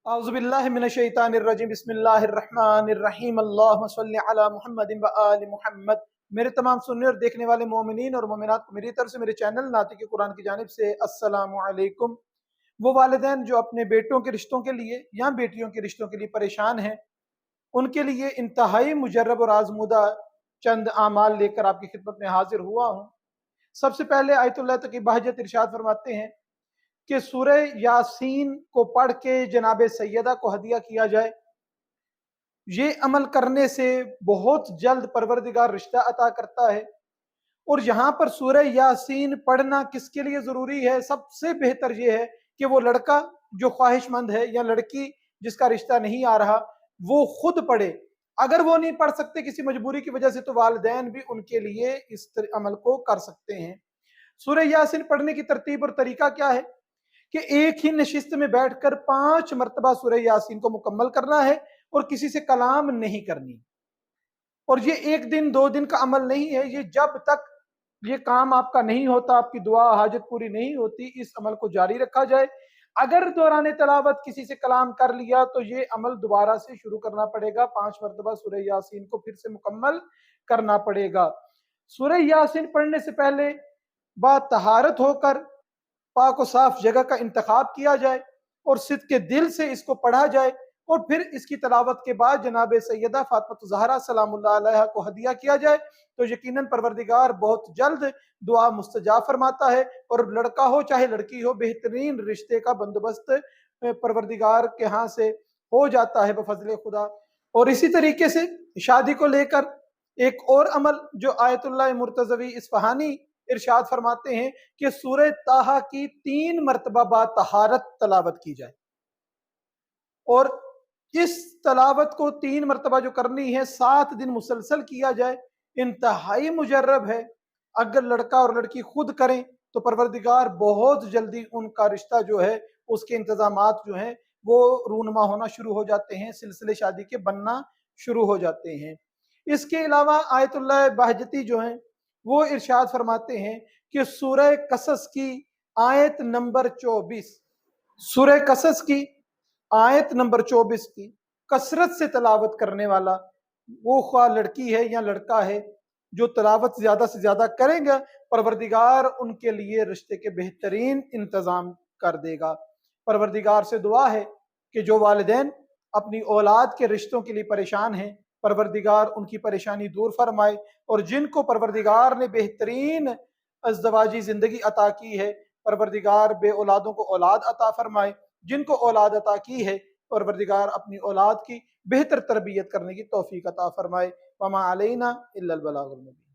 औज़ुबिल्लाहि मिनश्शैतानिर्रजीम बिस्मिल्लाहिर्रहमानिर्रहीम अल्लाहुम्मा सल्लि अला मुहम्मदिन व आलि मुहम्मद। मेरे तमाम सुनने और देखने वाले मोमिनीन और मोमिनात को मेरी तरफ से, मेरे चैनल नातिक़ कुरान की जानिब से अस्सलामु अलैकुम। वो वालिदैन जो अपने बेटों के रिश्तों के लिए या बेटियों के रिश्तों के लिए परेशान हैं, उनके लिए इंतहाई मुजर्रब और आज़मूदा चंद आमाल लेकर आपकी खिदमत में हाजिर हुआ हूँ। सबसे पहले आयतुल्लाह तक़ी बहजत इरशाद फरमाते हैं कि सूरह यासीन को पढ़ के जनाब सैयदा को हदिया किया जाए। ये अमल करने से बहुत जल्द परवरदिगार रिश्ता अता करता है। और यहाँ पर सूरह यासीन पढ़ना किसके लिए ज़रूरी है? सबसे बेहतर ये है कि वो लड़का जो ख्वाहिशमंद है या लड़की जिसका रिश्ता नहीं आ रहा, वो खुद पढ़े। अगर वो नहीं पढ़ सकते किसी मजबूरी की वजह से, तो वालिदैन भी उनके लिए इस अमल को कर सकते हैं। सूरह यासीन पढ़ने की तरतीब और तरीका क्या है कि एक ही नशिस्त में बैठकर 5 मरतबा सूरह यासीन को मुकम्मल करना है और किसी से कलाम नहीं करनी। और ये 1 दिन 2 दिन का अमल नहीं है, ये जब तक ये काम आपका नहीं होता, आपकी दुआ हाजत पूरी नहीं होती, इस अमल को जारी रखा जाए। अगर दौरान तलावत किसी से कलाम कर लिया तो ये अमल दोबारा से शुरू करना पड़ेगा, 5 मरतबा सूरह यासीन को फिर से मुकम्मल करना पड़ेगा। सूरह यासीन पढ़ने से पहले बातहारत होकर पाक और साफ जगह का इंतखाब किया जाए और सिद्क़ के दिल से इसको पढ़ा जाए और फिर इसकी तलावत के बाद जनाब सैयदा फातिमा ज़हरा सलामुल्लाह अलैहा को हदिया किया जाए, तो यकीनन परवरदिगार बहुत जल्द दुआ मुस्तजाब फरमाता है। और लड़का हो चाहे लड़की हो, बेहतरीन रिश्ते का बंदोबस्त परवरदिगार के यहाँ से हो जाता है बफज़्ल खुदा। और इसी तरीके से शादी को लेकर एक और अमल जो आयतुल्लाह मुर्तज़वी इस्फ़हानी इरशाद फरमाते हैं कि सूरह ताहा की 3 मरतबा बातहारत तलावत की जाए। और इस तलावत को 3 मरतबा जो करनी है, 7 दिन मुसलसल किया जाए, इंतहाई मुजर्रब है। अगर लड़का और लड़की खुद करें तो परवरदिगार बहुत जल्दी उनका रिश्ता जो है, उसके इंतजामात जो हैं वो रूनुमा होना शुरू हो जाते हैं, सिलसिले शादी के बनना शुरू हो जाते हैं। इसके अलावा आयतुल्लाह बहजती जो हैं वो इरशाद फरमाते हैं कि सूरह कसस की आयत नंबर 24, सूरह कसस की आयत नंबर 24 की कसरत से तलावत करने वाला, वो ख्वाह लड़की है या लड़का है, जो तलावत ज़्यादा से ज़्यादा करेंगे, परवरदिगार उनके लिए रिश्ते के बेहतरीन इंतज़ाम कर देगा। परवरदिगार से दुआ है कि जो वालिदैन अपनी औलाद के रिश्तों के लिए परेशान हैं, परवरदिगार उनकी परेशानी दूर फरमाए। और जिनको परवरदिगार ने बेहतरीन अज़दवाजी ज़िंदगी अता की है, परवरदिगार बे औलादों को औलाद अता फरमाए। जिनको औलाद अता की है, परवरदिगार अपनी औलाद की बेहतर तरबियत करने की तौफीक अता फरमाए। वमा अलैना इल्लल बलागुल मुबीन।